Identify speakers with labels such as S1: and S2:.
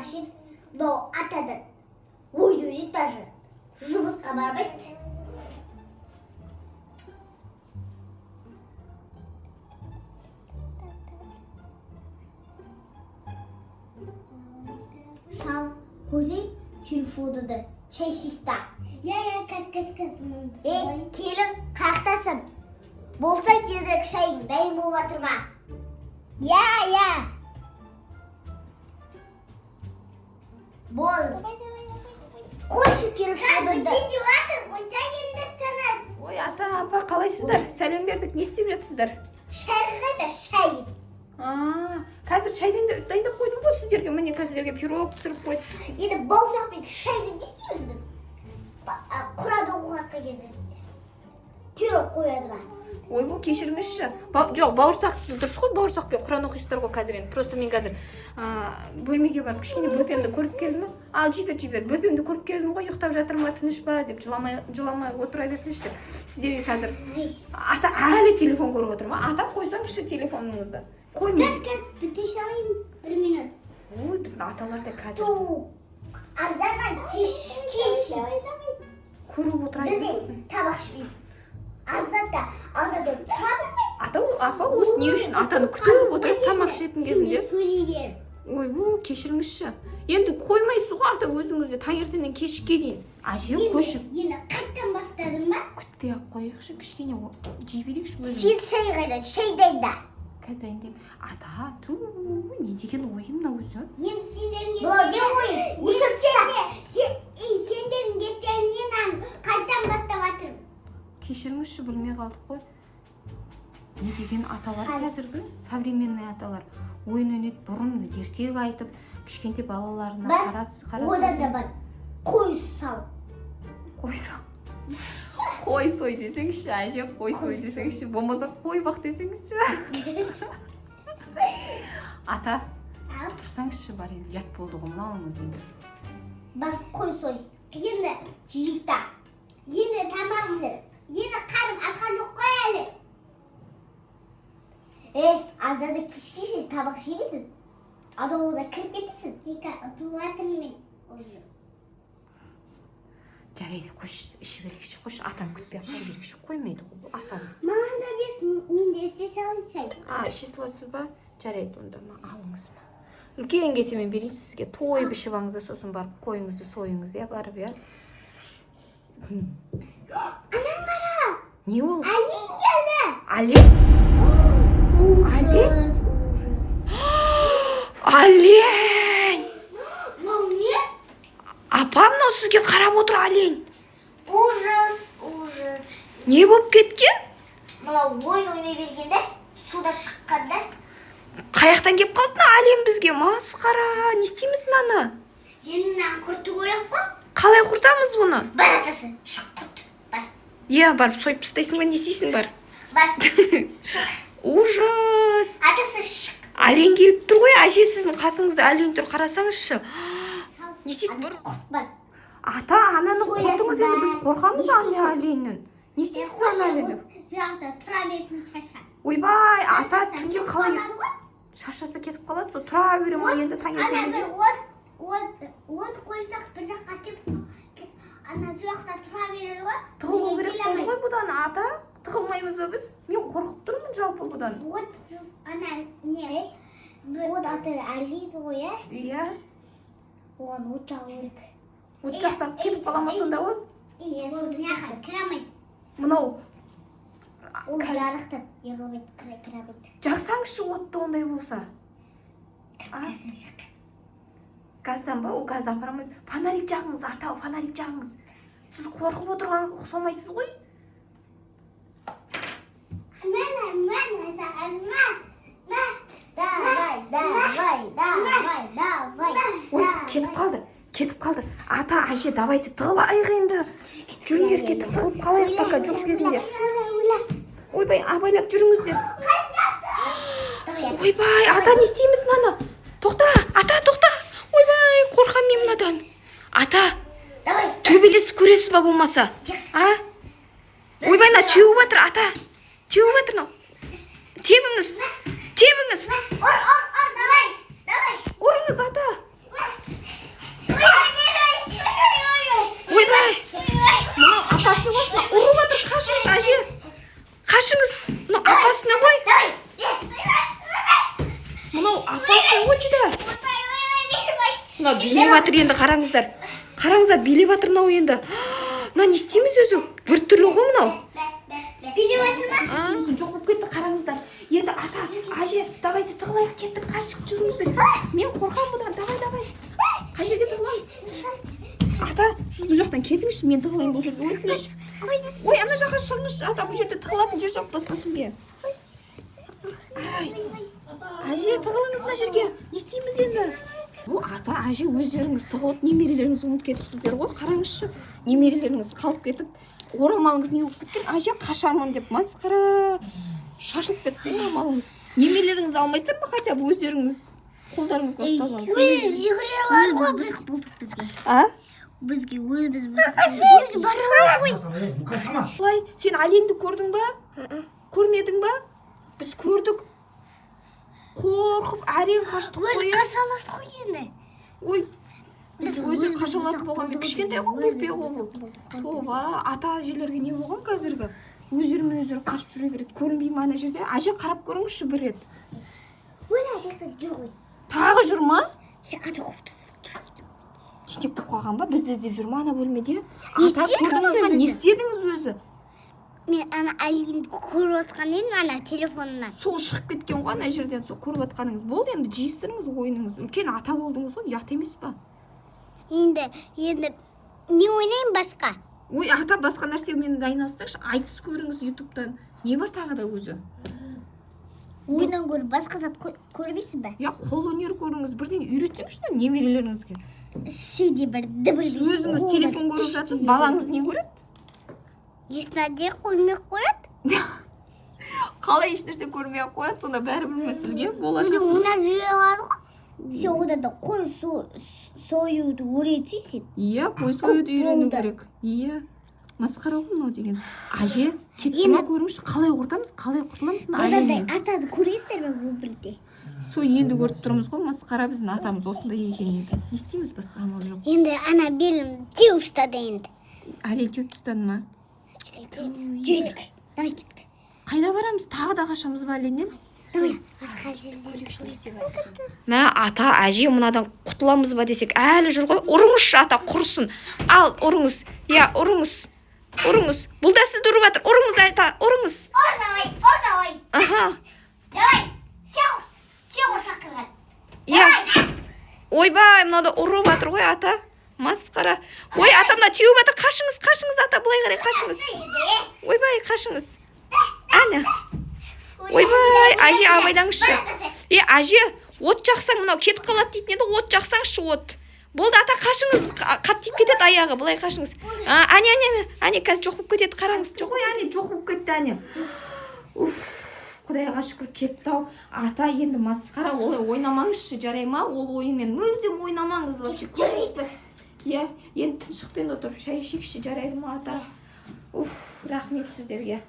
S1: ішеміз. Мынау атадан ойды даже жұмысқа бармайды. Шал көзе телефонды шайшықта. Кәс. Келін қақтасын. Болса тезірек шайың дайын болып жатыр ма? Я. Бол. Қойшы телефонды.
S2: Ой, ата, апа, қалайсыздар? Сәлем бердік, не істеп жатсыздар?
S1: Шай қайда, шай.
S2: Қазір шайдан дайындап қойдым ғой сіздерге. Міне қазірге пирог пісіріп қойды.
S1: Енді бауырсақпен шайды не істейміз біз? Құрады оғатқа кезде пирог қояды ба?
S2: Ой, бұл кешіріңізші. Жоқ, бауырсақ дұрыс қой, бауырсақпен құран оқисыздар ғой қазір енді. Просто мен қазір бөлмеге барып кішкене бөпемді көріп келдім. Ал жібер. Бөпемді көріп келдім ғой, ұйықтап жатыр ма, тыныш па деп жыламай отыра берсінші деп. Сіздерге қазір ата әлі телефон көріп отыр ма? Ата қойсаңызшы телефоныңызды. Қоймай.
S1: Кәс, біте салайын 1 минут.
S2: Ой, біздің аталарда қазір.
S1: Азаннан кеш.
S2: Көріп отырайын.
S1: Бізде табақ ішпейміз. Азада тұрамыз.
S2: Апа, осы не үшін атаны күтіп отырасыз тамақ ішетін кезінде?
S1: Сөйлей бер.
S2: Ой, бұл кешіріңізші. Енді қоймайсыз ғой ата өзіңізде таңертеңнен кешке дейін. Әже көшіп.
S1: Енді қайттан бастадың ба?
S2: Күтпей-ақ қойықшы, кішкене жей берейікші өзіміз.
S1: Сен шай қайда, шай дайында.
S2: Қазір дайындаймын. Ата, не деген ойым мына өзі?
S1: Енді сендерің ертеңнен қайттан бастап жатырмын.
S2: Кешіріңізші, білмей қалдық қой. Не деген аталар қазіргі? Современный аталар. Ойын өнет бұрын ертегі айтып, кішкенте балаларына қарас.
S1: Одан да бар. Қой сал.
S2: Қой сой десеңші, әже қой сой десеңші, болмаса қой бақ десеңші. Ата, тұрсаңызшы бар енді, ят болды ғой мынауыңыз енді.
S1: Бар қой сой. Енді жита. Енді тамақ сыр. Енді қарым асқан жоқ қой әлі. Азада кешке табақ жемесін. Адауыда кіріп кетесің. Ұтылатырмен уже.
S2: Жарайды, қош, іші берекші, қош, атаны күтпей ақ берекші, қоймайды ғой бұл атамыз.
S1: Маған да бес, мен де ісе салайын шай.
S2: Іше саласыз ба? Жарайды, онда алыңыз ма? Үлкен кесе мен берейін сізге, той ішіп алыңыз, сосын барып қойыңызды сойыңыз, барып,
S1: Анам қара!
S2: Не ол?
S1: Әлен келді!
S2: Әлен? Әлен!
S1: Мынау не?
S2: Апам мынау сізге қарап отыр, Әлен.
S1: Ужас.
S2: Не болып кеткен?
S1: Мынау ойнай бергенде, суда шыққанда.
S2: Қаяқтан кеп қалдың, Әлен бізге? Масқара, не істейміз мынаны?
S1: Енді мынаны құрту керек қой.
S2: Қалай құртамыз бұны?
S1: Бар атасы, шық құрт. Бар.
S2: Барып сойып тастайсың ба, не істейсің бар?
S1: Бар.
S2: Ужас.
S1: Атасы шық.
S2: Әлен келіп тұр ғой, әже сіздің қасыңызда Әлен тұр, қарасаңызшы. Не істейсің бар?
S1: Бар.
S2: Ата, ананы құртыңыз енді, біз қорқамыз Әленнен. Не істейсің Әленнен?
S1: Жақта тұра берсін шаша.
S2: Ойбай, ата түнде қалай? Шашасы кетіп қалады, сол тұра бере ма енді таңертеңде?
S1: От қойсақ бір жаққа кетіп, ана жақта тұра берер ғой.
S2: Тығылу керек ғой бұдан, ата? Тығылмаймыз ба біз? Мен қорқып тұрмын жалпы бұдан.
S1: Отсыз, ана не? От аты әлейді ғой,
S2: Иә.
S1: Оған от жағу керек.
S2: От жақсақ кетіп қалама сонда ол?
S1: Иә, сол жаққа кірамайды.
S2: Мынау
S1: Ол жарықтан еғылмайды, кірамайды.
S2: жақсаңызшы отты ондай болса.
S1: Газдан жақ.
S2: Газдан ба? Ол газды апарамыз. Фонарик жағыңыз, ата, фонарик жағыңыз. Сіз қорқып отырған ұқсамайсыз ғой? Ой, кетіп қалды. Ата, әже, давайте тығылайық енді. Жүріңдер кетіп тығылып қалайық пока жоқ кезінде. Ойбай, абайлап жүріңіздер. Ойбай, ата, не істейміз мынаны? Тоқта, ата, тоқта. Ойбай, қорқам мен мынадан. Ата, төбелесіп көресіз ба болмаса? Ойбай, мына теуіп жатыр, ата. Теуіп жатыр мынау. Тебіңіз. Ұрыңыз, ата. мына билеп жатыр енді, қараңыздар. Қараңыздар, билеп жатыр мынау енді. Мына не істейміз өзі? Біртүрлі ғой мынау.
S1: Билеп жатыр ма?
S2: Жоқ болып кетті, қараңыздар. Енді ата, әже, давайте тығылайық, кеттік, қашық жүріңіздер. Мен қорқам бұдан, давай. Қай жерге тығыламыз? Ата, сіз бұл жақтан кетіңізші, мен тығылайын бұл жерге. Ой, ана жаққа шығыңызшы, ата, бұл жерде тығылатын жер жоқ басқа сізге. Әже, тығылыңыз мына жерге. Не істейміз енді? Бұл ата, әже, өздеріңіз тығылып, немерелеріңіз ұмытып кетіпсіздер ғой. Қараңызшы, немерелеріңіз қалып кетіп, орамалыңыз не болып кеткен? Әже, қашамын деп масқара. Шашылып кетті орамалыңыз. Немерелеріңіз алмайсыздар ма, хотя бы өздеріңіз қолдарыңызға ұстап алып?
S1: Жүгірелер ғой, біз болдық бізге. Бізге өзі бара ғой.
S2: Слай, сен Аленді көрдің ба? Көрмедің ба? Біз көрдік. Қорқып, әрең қаштық қой.
S1: Өзі қашалады ғой енді.
S2: Ой, біз өзі қашалады болған бе? Кішкентай ғой, бөпе ғой. Тоба, ата әжелерге не болған қазіргі? Өздерімен өздері қашып жүре береді. Көрінбей ме ана жерде? Әже қарап көріңізші бір рет. Тағы жүр ма? Түтек болып қалған ба? Бізді іздеп жүр ма ана бөлмеде? Ата, көрдіңіз ба? Не істедіңіз өзі?
S1: Мен ана Алинді көріп отқан едім ана телефонынан.
S2: Сол шығып кеткен ғой ана жерден, сол көріп отқаныңыз болды, енді жиыстырыңыз ойыныңыз. Үлкен ата болдыңыз ғой, ұят емес па?
S1: Енді не ойнайын басқа?
S2: Ой, ата, басқа нәрсемен айналыссаңшы, айтыс көріңіз ютубтан. Не бар тағы да өзі?
S1: Ойнан көріп басқа зат көрмейсің ба?
S2: Я, қол өнер көріңіз, бірден үйретсеңші да немерелеріңізге.
S1: Сиде бір дыбыс.
S2: Өзіңіз телефон көріп жатсыз, балаңыз не көреді?
S1: Ешнәрсе көрмей қояды.
S2: Қалай ешнәрсе көрмей қояды, сонда бәрібір ме сізге болашақ?
S1: Ойнап жүре алады ғой. Сен одан да қой союды үйретсейсің.
S2: Иә, қой союды үйрену керек. Иә. Масқара ғой мынау деген. Әже, кетті ма көріңізші, қалай құртамыз, қалай құтыламыз?
S1: Атады көресіздер ме өмірде?
S2: Сол енді көріп тұрмыз ғой, масқара біздің атамыз осындай екен енді. Не істейміз, басқа амал жоқ.
S1: Енді ана белім теуіп ұстады енді.
S2: Әлел теуіп ұстады ма?
S1: Жүйдік. Давай кеттік.
S2: Қайда барамыз? Тағы да қашамыз ба Әленнен?
S1: Давай, басқа жерден.
S2: Мә, ата, әже, мынадан құтыламыз ба десек, әлі жүр ғой. Ұрыңызшы, ата, құрысын. Ал, ұрыңыз. Иә, ұрыңыз. Бұл да сізді ұрып жатыр. Ұрыңыз, ата, ұрыңыз.
S1: Давай.
S2: Аха.
S1: Давай. Сен шақырған.
S2: Иә. Ойбай, мынада ұрып жатыр ғой, ата. Масқара. Ой, ата, мына теуіп жатыр. Қашыңыз, ата, былай қарай қашыңыз. Ойбай, қашыңыз. Әне. Ойбай, әже, абайлаңызшы. Әже, от жақсаң, мынау кетіп қалады дейтін еді, от жақсаңызшы, от. Болды, ата, қашыңыз, қаттиып кетеді аяғы, былай қашыңыз. Әне, қазір жоқ болып кетеді, қараңыз. Жоқ, әне, жоқ болып кетті, әне. Құдайға шүкір кетті ау. Ата, енді масқара, олай ойнамаңызшы, жарай ма? Ол ойынмен мүлдем ойнамаңыз, вообще. Көріңіз бе? Иә, енді тыншықпен отырып шай ішейікші, жарайды ма, ата? Рахмет сіздерге.